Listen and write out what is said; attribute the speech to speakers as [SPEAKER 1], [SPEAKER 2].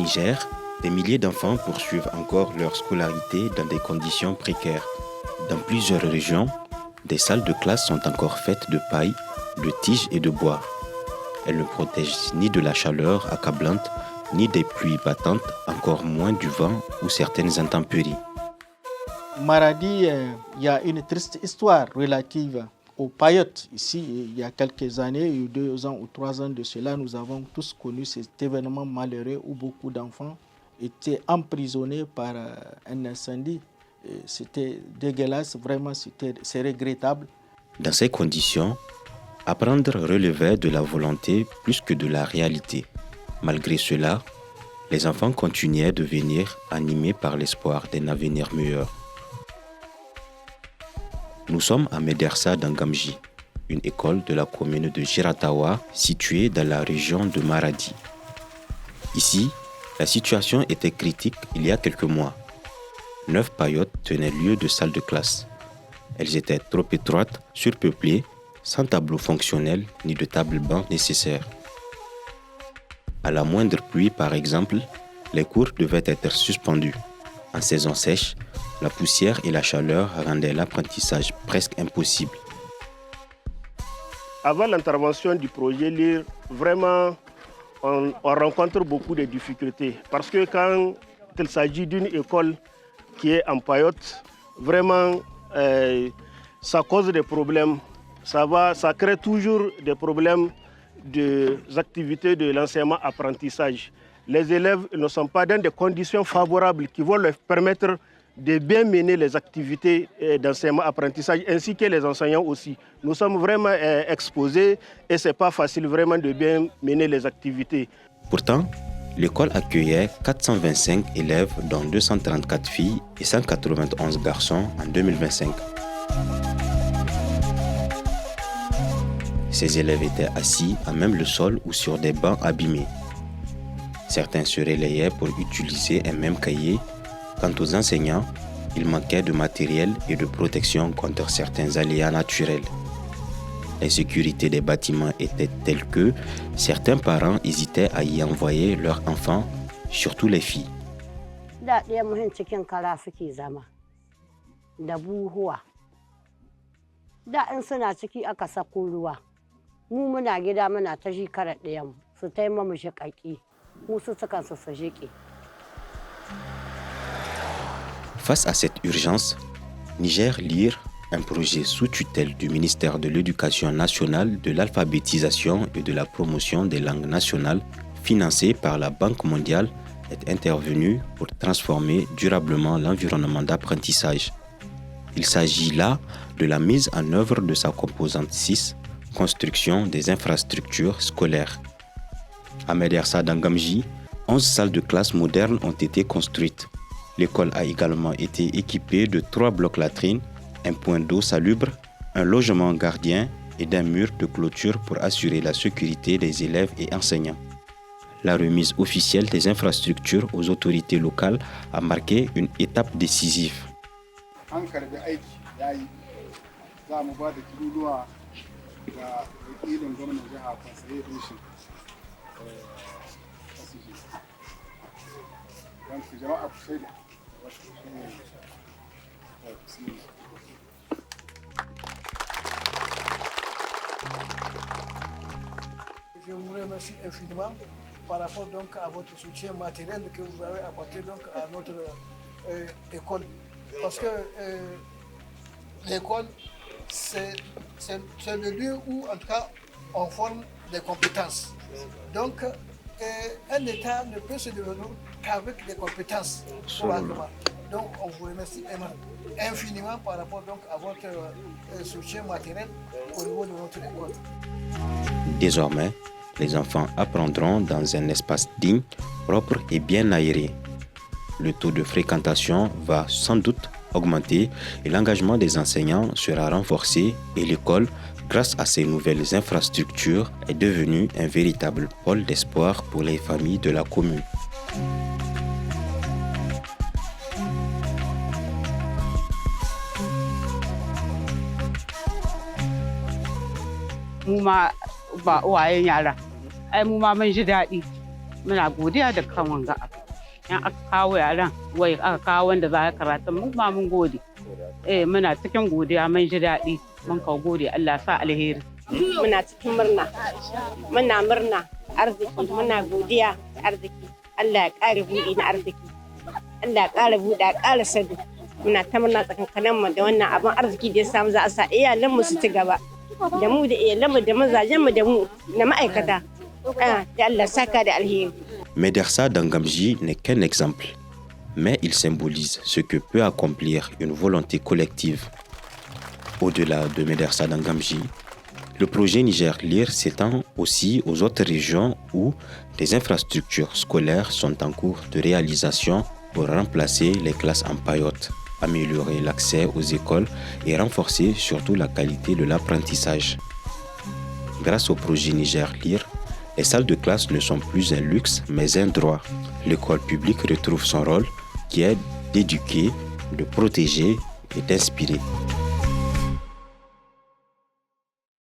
[SPEAKER 1] Niger, des milliers d'enfants poursuivent encore leur scolarité dans des conditions précaires. Dans plusieurs régions, des salles de classe sont encore faites de paille, de tiges et de bois. Elles ne protègent ni de la chaleur accablante, ni des pluies battantes, encore moins du vent ou certaines intempéries.
[SPEAKER 2] Maradi, il y a une triste histoire relative aux paillotes. Ici, il y a quelques années, 2 ans ou 3 ans de cela, nous avons tous connu cet événement malheureux où beaucoup d'enfants étaient emprisonnés par un incendie. Et c'était dégueulasse, vraiment, c'est regrettable.
[SPEAKER 1] Dans ces conditions, apprendre relevait de la volonté plus que de la réalité. Malgré cela, les enfants continuaient de venir animés par l'espoir d'un avenir meilleur. Nous sommes à Medersa d'Angamji, une école de la commune de Giratawa située dans la région de Maradi. Ici, la situation était critique il y a quelques mois. 9 paillotes tenaient lieu de salle de classe. Elles étaient trop étroites, surpeuplées, sans tableau fonctionnel ni de table-banc nécessaire. À la moindre pluie, par exemple, les cours devaient être suspendus. En saison sèche, la poussière et la chaleur rendaient l'apprentissage presque impossible.
[SPEAKER 3] Avant l'intervention du projet LIRE, vraiment, on rencontre beaucoup de difficultés. Parce que quand il s'agit d'une école qui est en paillote, vraiment, ça cause des problèmes. Ça crée toujours des problèmes des activités de l'enseignement-apprentissage. Les élèves ne sont pas dans des conditions favorables qui vont leur permettre de bien mener les activités d'enseignement-apprentissage, ainsi que les enseignants aussi. Nous sommes vraiment exposés et ce n'est pas facile vraiment de bien mener les activités.
[SPEAKER 1] Pourtant, l'école accueillait 425 élèves, dont 234 filles et 191 garçons en 2025. Ces élèves étaient assis à même le sol ou sur des bancs abîmés. Certains se relayaient pour utiliser un même cahier. Quant aux enseignants, il manquait de matériel et de protection contre certains aléas naturels. L'insécurité des bâtiments était telle que certains parents hésitaient à y envoyer leurs enfants, surtout les filles. Face à cette urgence, Niger LIRE, un projet sous tutelle du ministère de l'Éducation nationale, de l'alphabétisation et de la promotion des langues nationales, financé par la Banque mondiale, est intervenu pour transformer durablement l'environnement d'apprentissage. Il s'agit là de la mise en œuvre de sa composante 6, construction des infrastructures scolaires. À Medersa d'Angamji, 11 salles de classe modernes ont été construites. L'école a également été équipée de 3 blocs latrines, un point d'eau salubre, un logement gardien et d'un mur de clôture pour assurer la sécurité des élèves et enseignants. La remise officielle des infrastructures aux autorités locales a marqué une étape décisive.
[SPEAKER 4] Je vous remercie infiniment par rapport donc à votre soutien matériel que vous avez apporté donc à notre école. Parce que l'école, c'est le lieu où en tout cas on forme des compétences. Donc un État ne peut se développer qu'avec des compétences. Donc on vous remercie infiniment par rapport donc à votre soutien matériel au niveau de notre école.
[SPEAKER 1] Désormais, les enfants apprendront dans un espace digne, propre et bien aéré. Le taux de fréquentation va sans doute augmenter et l'engagement des enseignants sera renforcé et l'école, grâce à ces nouvelles infrastructures, est devenue un véritable pôle d'espoir pour les familles de la commune.
[SPEAKER 5] Ba uwayen yara ai mu ma mun ji daɗi muna godiya da kan wanga abu in aka kawo yaran wai aka kawo wanda za a karatu mu ma mun gode muna cikin godiya mun ji daɗi mun kawo gode Allah sa alheri
[SPEAKER 6] muna cikin murna arziki muna godiya arziki Allah ya ƙara buɗe na arziki Allah ya ƙara buɗe ya ƙara sadu muna ta murna tsakankanin mu da wannan abin arziki da ya samu za a sa iyalan mu su ci gaba da mu da iyalan mu da mazajen mu da mu na ma'aikata da Allah saka da alheri.
[SPEAKER 1] Médersa Dangamji n'est qu'un exemple, mais il symbolise ce que peut accomplir une volonté collective. Au-delà de Médersa Dangamji, le projet Niger Lire s'étend aussi aux autres régions où des infrastructures scolaires sont en cours de réalisation pour remplacer les classes en paillotte, améliorer l'accès aux écoles et renforcer surtout la qualité de l'apprentissage. Grâce au projet Niger Lire, les salles de classe ne sont plus un luxe mais un droit. L'école publique retrouve son rôle qui est d'éduquer, de protéger et d'inspirer.